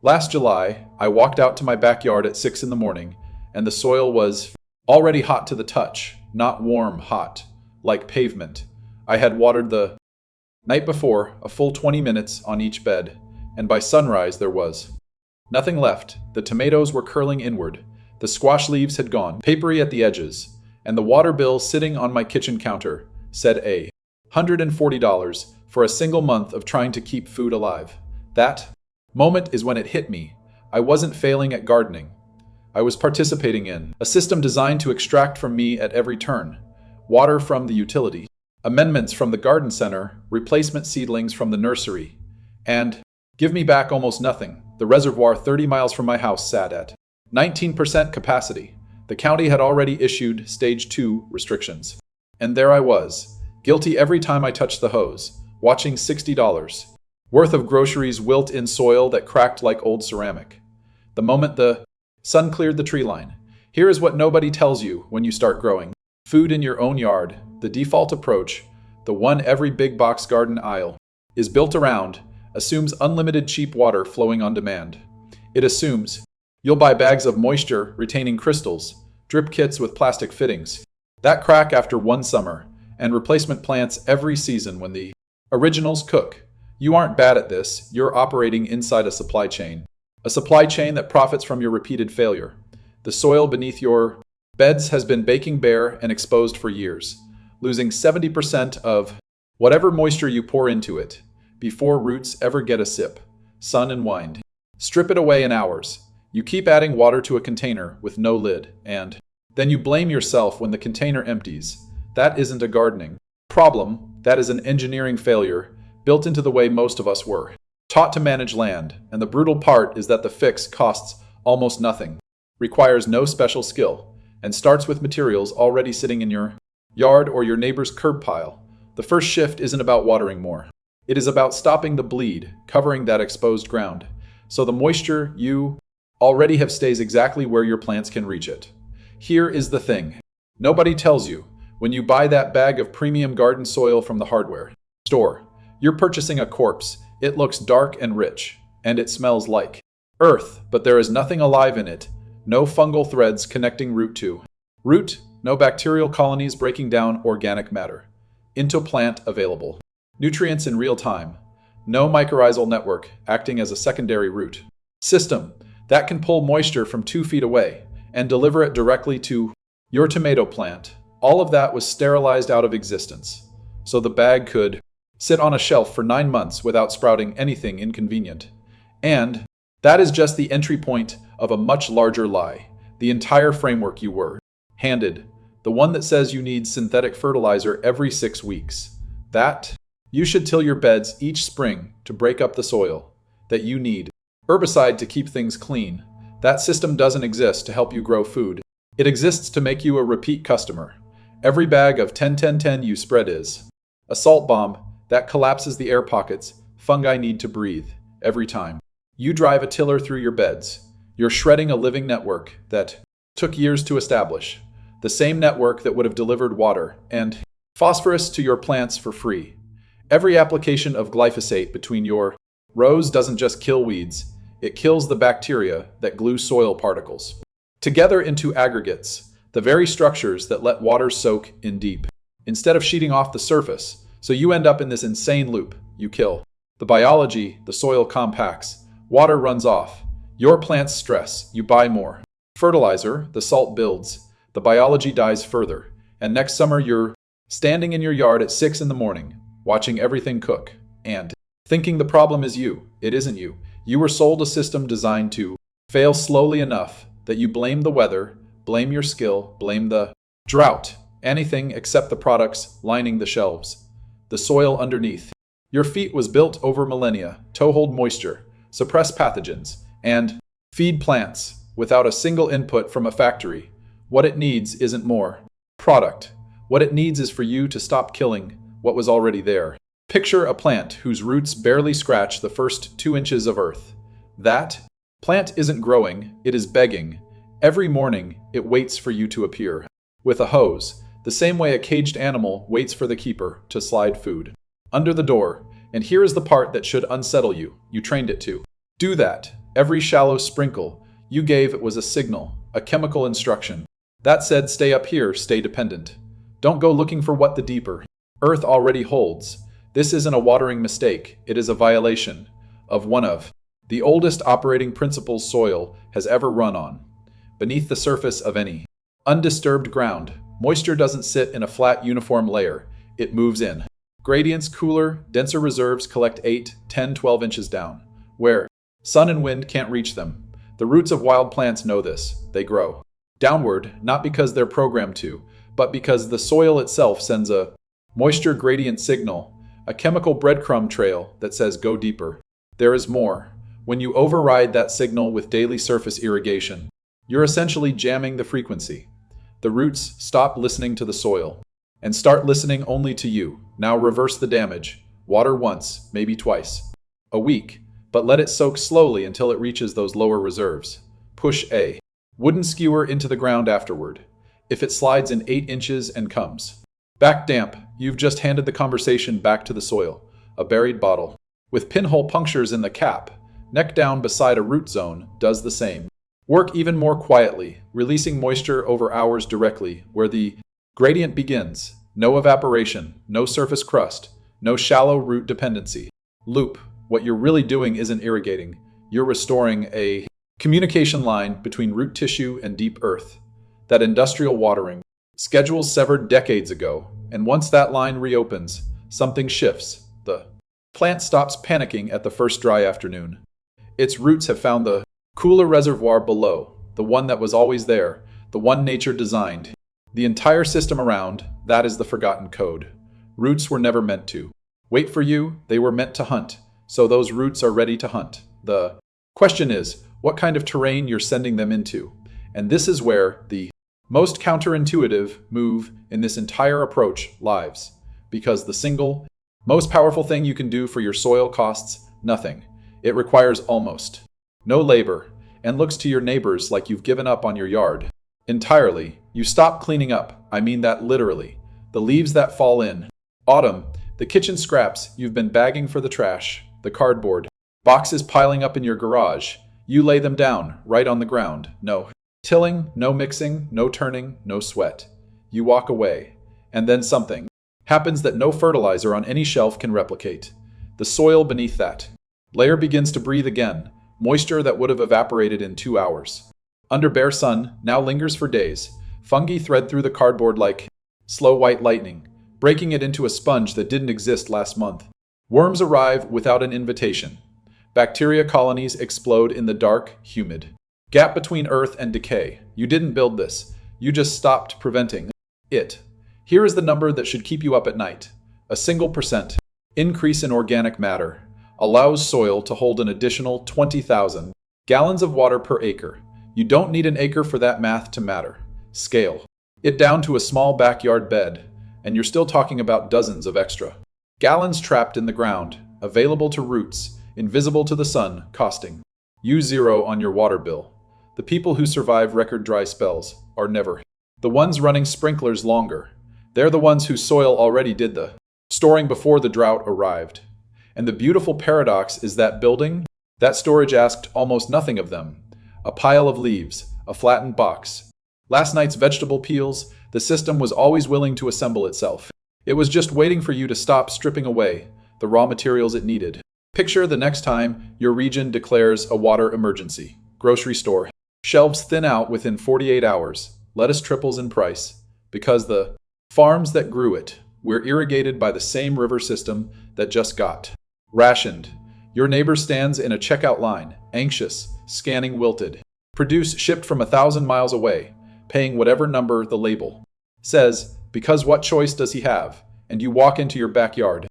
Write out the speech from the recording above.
Last July, I walked out to my backyard at 6 in the morning, and the soil was already hot to the touch, not warm, hot, like pavement. I had watered the night before, a full 20 minutes on each bed, and by sunrise there was nothing left. The tomatoes were curling inward, the squash leaves had gone papery at the edges, and the water bill sitting on my kitchen counter said $140 for a single month of trying to keep food alive. That moment is when it hit me. I wasn't failing at gardening. I was participating in a system designed to extract from me at every turn. Water from the utility, amendments from the garden center, replacement seedlings from the nursery, and give me back almost nothing. The reservoir 30 miles from my house sat at 19% capacity. The county had already issued Stage 2 restrictions. And there I was, guilty every time I touched the hose, watching $60 worth of groceries wilt in soil that cracked like old ceramic. The moment the sun cleared the tree line. Here is what nobody tells you when you start growing food in your own yard. The default approach, the one every big box garden aisle is built around, assumes unlimited cheap water flowing on demand. It assumes you'll buy bags of moisture-retaining crystals, drip kits with plastic fittings, that crack after one summer, and replacement plants every season when the originals cook. You aren't bad at this, you're operating inside a supply chain that profits from your repeated failure. The soil beneath your beds has been baking bare and exposed for years, losing 70% of whatever moisture you pour into it before roots ever get a sip. Sun and wind strip it away in hours. You keep adding water to a container with no lid, and then you blame yourself when the container empties. That isn't a gardening problem, that is an engineering failure built into the way most of us were taught to manage land, and the brutal part is that the fix costs almost nothing, requires no special skill, and starts with materials already sitting in your yard or your neighbor's curb pile. The first shift isn't about watering more. It is about stopping the bleed, covering that exposed ground, so the moisture you already have stays exactly where your plants can reach it. Here is the thing. Nobody tells you, when you buy that bag of premium garden soil from the hardware store, you're purchasing a corpse. It looks dark and rich, and it smells like earth, but there is nothing alive in it. No fungal threads connecting root to root, no bacterial colonies breaking down organic matter into plant available nutrients in real time, no mycorrhizal network acting as a secondary root system that can pull moisture from 2 feet away and deliver it directly to your tomato plant. All of that was sterilized out of existence, so the bag could sit on a shelf for 9 months without sprouting anything inconvenient. And that is just the entry point of a much larger lie. The entire framework you were handed, the one that says you need synthetic fertilizer every 6 weeks, that you should till your beds each spring to break up the soil, that you need herbicide to keep things clean. That system doesn't exist to help you grow food. It exists to make you a repeat customer. Every bag of 10-10-10 you spread is a salt bomb that collapses the air pockets fungi need to breathe every time you drive a tiller through your beds. You're shredding a living network that took years to establish, the same network that would have delivered water and phosphorus to your plants for free. Every application of glyphosate between your rows doesn't just kill weeds, it kills the bacteria that glue soil particles together into aggregates, the very structures that let water soak in deep, instead of sheeting off the surface. So you end up in this insane loop. You kill the biology, the soil compacts, water runs off, your plants stress, you buy more fertilizer, the salt builds, the biology dies further, and next summer you're standing in your yard at 6 in the morning, watching everything cook, and thinking the problem is you. It isn't you. You were sold a system designed to fail slowly enough that you blame the weather, blame your skill, blame the drought, anything except the products lining the shelves. The soil underneath your feet was built over millennia to hold moisture, suppress pathogens, and feed plants without a single input from a factory. What it needs isn't more product. What it needs is for you to stop killing what was already there. Picture a plant whose roots barely scratch the first 2 inches of earth. That plant isn't growing, it is begging. Every morning, it waits for you to appear with a hose, the same way a caged animal waits for the keeper to slide food under the door. And here is the part that should unsettle you. You trained it to do that. Every shallow sprinkle you gave was a signal, a chemical instruction. That said, stay up here, stay dependent. Don't go looking for what the deeper earth already holds. This isn't a watering mistake, it is a violation of one of the oldest operating principles soil has ever run on. Beneath the surface of any undisturbed ground, moisture doesn't sit in a flat uniform layer, it moves in. Gradients, cooler, denser reserves collect 8, 10, 12 inches down, where sun and wind can't reach them. The roots of wild plants know this. They grow downward, not because they're programmed to, but because the soil itself sends a moisture gradient signal, a chemical breadcrumb trail that says go deeper. There is more. When you override that signal with daily surface irrigation, you're essentially jamming the frequency. The roots stop listening to the soil and start listening only to you. Now reverse the damage. Water once, maybe twice a week, but let it soak slowly until it reaches those lower reserves. Push a wooden skewer into the ground afterward. If it slides in 8 inches and comes back damp, you've just handed the conversation back to the soil. A buried bottle with pinhole punctures in the cap, neck down beside a root zone, does the same. Work even more quietly, releasing moisture over hours directly where the gradient begins. No evaporation, no surface crust, no shallow root dependency. Loop. What you're really doing isn't irrigating. You're restoring a communication line between root tissue and deep earth. That industrial watering schedules severed decades ago, and once that line reopens, something shifts. The plant stops panicking at the first dry afternoon. Its roots have found the cooler reservoir below, the one that was always there, the one nature designed. The entire system around, that is the forgotten code. Roots were never meant to wait for you, they were meant to hunt, so those roots are ready to hunt. The question is, what kind of terrain you're sending them into? And this is where the most counterintuitive move in this entire approach lies, because the single, most powerful thing you can do for your soil costs nothing. It requires almost no labor, and looks to your neighbors like you've given up on your yard entirely. You stop cleaning up, I mean that literally. The leaves that fall in autumn, the kitchen scraps you've been bagging for the trash, the cardboard boxes piling up in your garage, you lay them down right on the ground. No tilling, no mixing, no turning, no sweat. You walk away, and then something happens that no fertilizer on any shelf can replicate. The soil beneath that layer begins to breathe again, moisture that would have evaporated in 2 hours. Under bare sun, now lingers for days. Fungi thread through the cardboard like slow white lightning, breaking it into a sponge that didn't exist last month. Worms arrive without an invitation. Bacteria colonies explode in the dark, humid gap between earth and decay. You didn't build this. You just stopped preventing it. Here is the number that should keep you up at night. A single % increase in organic matter allows soil to hold an additional 20,000 gallons of water per acre. You don't need an acre for that math to matter. Scale it down to a small backyard bed, and you're still talking about dozens of extra gallons trapped in the ground, available to roots, invisible to the sun, costing you zero on your water bill. The people who survive record dry spells are never the ones running sprinklers longer. They're the ones whose soil already did the storing before the drought arrived. And the beautiful paradox is that building, that storage asked almost nothing of them. A pile of leaves, a flattened box. Last night's vegetable peels, the system was always willing to assemble itself. It was just waiting for you to stop stripping away the raw materials it needed. Picture the next time your region declares a water emergency. Grocery store. Shelves thin out within 48 hours. Lettuce triples in price. Because the farms that grew it were irrigated by the same river system that just got rationed. Your neighbor stands in a checkout line, anxious, scanning wilted produce shipped from 1,000 miles away, paying whatever number the label says, because what choice does he have? And you walk into your backyard,